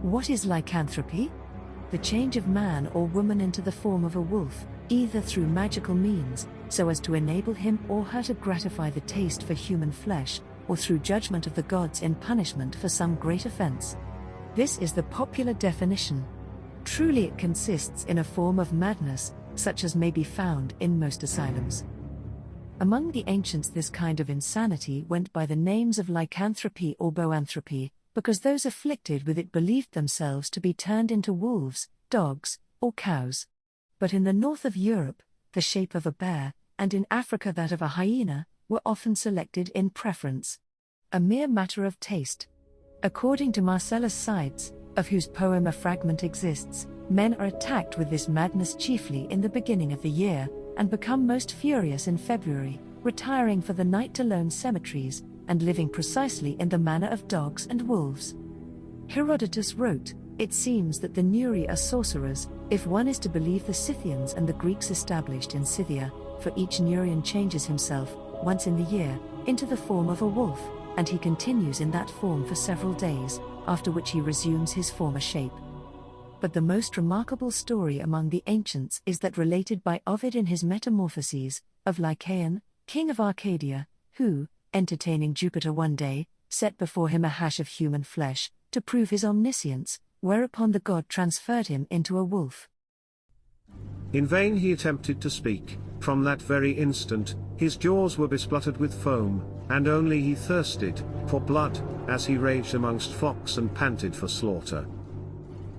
What is lycanthropy? The change of man or woman into the form of a wolf, either through magical means, so as to enable him or her to gratify the taste for human flesh, or through judgment of the gods in punishment for some great offence. This is the popular definition. Truly it consists in a form of madness, such as may be found in most asylums. Among the ancients this kind of insanity went by the names of lycanthropy or boanthropy, because those afflicted with it believed themselves to be turned into wolves, dogs, or cows. But in the north of Europe, the shape of a bear, and in Africa that of a hyena, were often selected in preference. A mere matter of taste. According to Marcellus Sides, of whose poem a fragment exists, men are attacked with this madness chiefly in the beginning of the year, and become most furious in February, retiring for the night to lone cemeteries, and living precisely in the manner of dogs and wolves. Herodotus wrote, "It seems that the Neuri are sorcerers, if one is to believe the Scythians and the Greeks established in Scythia, for each Neurian changes himself, once in the year, into the form of a wolf, and he continues in that form for several days, after which he resumes his former shape." But the most remarkable story among the ancients is that related by Ovid in his Metamorphoses, of Lycaon, king of Arcadia, who, entertaining Jupiter one day, set before him a hash of human flesh, to prove his omniscience, whereupon the god transferred him into a wolf. In vain he attempted to speak. From that very instant, his jaws were bespluttered with foam, and only he thirsted for blood, as he raged amongst flocks and panted for slaughter.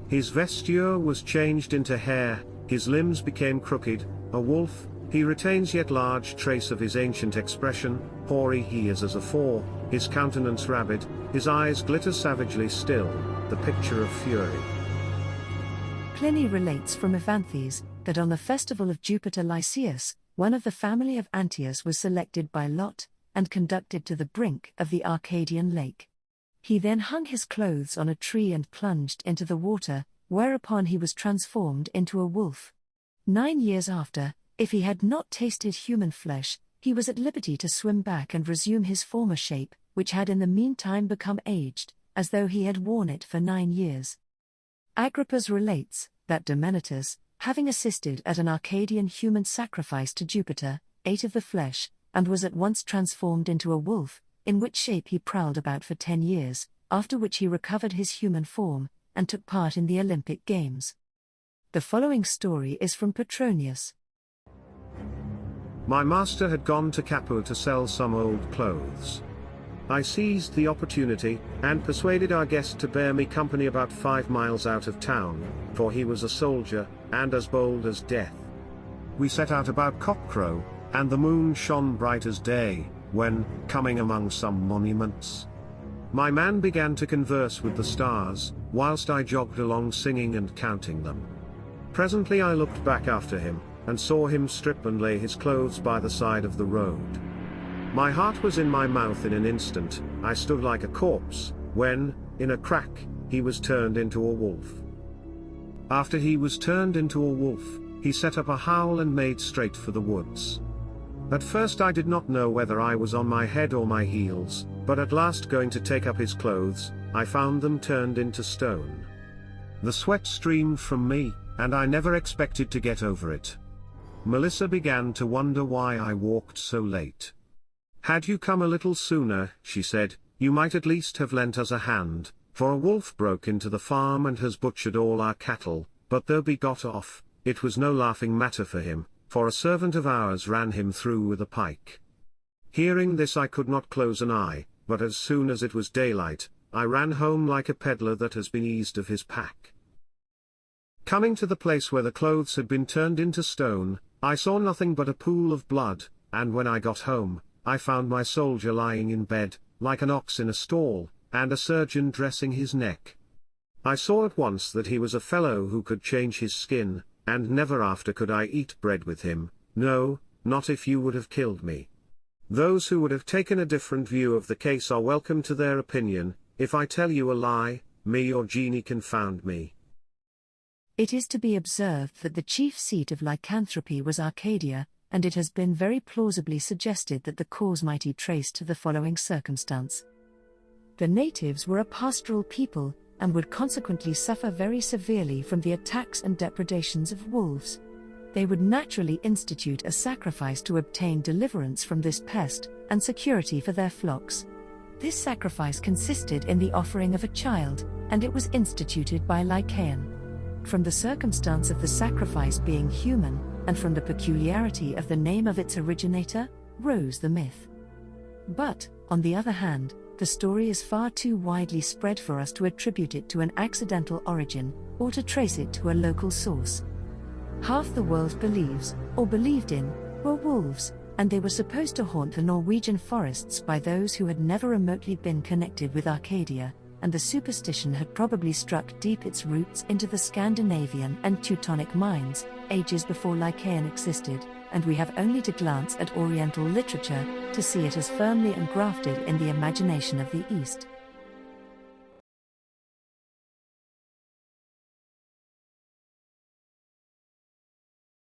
His vesture was changed into hair, his limbs became crooked, a wolf. He retains yet large trace of his ancient expression, hoary he is as afore, his countenance rabid, his eyes glitter savagely still, the picture of fury. Pliny relates from Evanthes, that on the festival of Jupiter Lycaeus, one of the family of Antaeus was selected by lot, and conducted to the brink of the Arcadian lake. He then hung his clothes on a tree and plunged into the water, whereupon he was transformed into a wolf. 9 years after, if he had not tasted human flesh, he was at liberty to swim back and resume his former shape, which had in the meantime become aged, as though he had worn it for 9 years. Agrippus relates, that Domenitus, having assisted at an Arcadian human sacrifice to Jupiter, ate of the flesh, and was at once transformed into a wolf, in which shape he prowled about for 10 years, after which he recovered his human form, and took part in the Olympic Games. The following story is from Petronius. My master had gone to Capua to sell some old clothes. I seized the opportunity, and persuaded our guest to bear me company about 5 miles out of town, for he was a soldier, and as bold as death. We set out about cockcrow, and the moon shone bright as day, when, coming among some monuments, my man began to converse with the stars, whilst I jogged along singing and counting them. Presently I looked back after him, and saw him strip and lay his clothes by the side of the road. My heart was in my mouth in an instant. I stood like a corpse, when, in a crack, he was turned into a wolf. After he was turned into a wolf, he set up a howl and made straight for the woods. At first I did not know whether I was on my head or my heels, but at last going to take up his clothes, I found them turned into stone. The sweat streamed from me, and I never expected to get over it. Melissa began to wonder why I walked so late. "Had you come a little sooner," she said, "you might at least have lent us a hand, for a wolf broke into the farm and has butchered all our cattle, but though he got off, it was no laughing matter for him, for a servant of ours ran him through with a pike." Hearing this I could not close an eye, but as soon as it was daylight, I ran home like a peddler that has been eased of his pack. Coming to the place where the clothes had been turned into stone, I saw nothing but a pool of blood, and when I got home, I found my soldier lying in bed, like an ox in a stall, and a surgeon dressing his neck. I saw at once that he was a fellow who could change his skin, and never after could I eat bread with him, no, not if you would have killed me. Those who would have taken a different view of the case are welcome to their opinion. If I tell you a lie, me or genie confound me. It is to be observed that the chief seat of lycanthropy was Arcadia, and it has been very plausibly suggested that the cause might be traced to the following circumstance. The natives were a pastoral people, and would consequently suffer very severely from the attacks and depredations of wolves. They would naturally institute a sacrifice to obtain deliverance from this pest, and security for their flocks. This sacrifice consisted in the offering of a child, and it was instituted by Lycaon. From the circumstance of the sacrifice being human, and from the peculiarity of the name of its originator, rose the myth. But, on the other hand, the story is far too widely spread for us to attribute it to an accidental origin, or to trace it to a local source. Half the world believes, or believed in, were wolves, and they were supposed to haunt the Norwegian forests by those who had never remotely been connected with Arcadia, and the superstition had probably struck deep its roots into the Scandinavian and Teutonic minds, ages before Lycaon existed, and we have only to glance at Oriental literature to see it as firmly engrafted in the imagination of the East.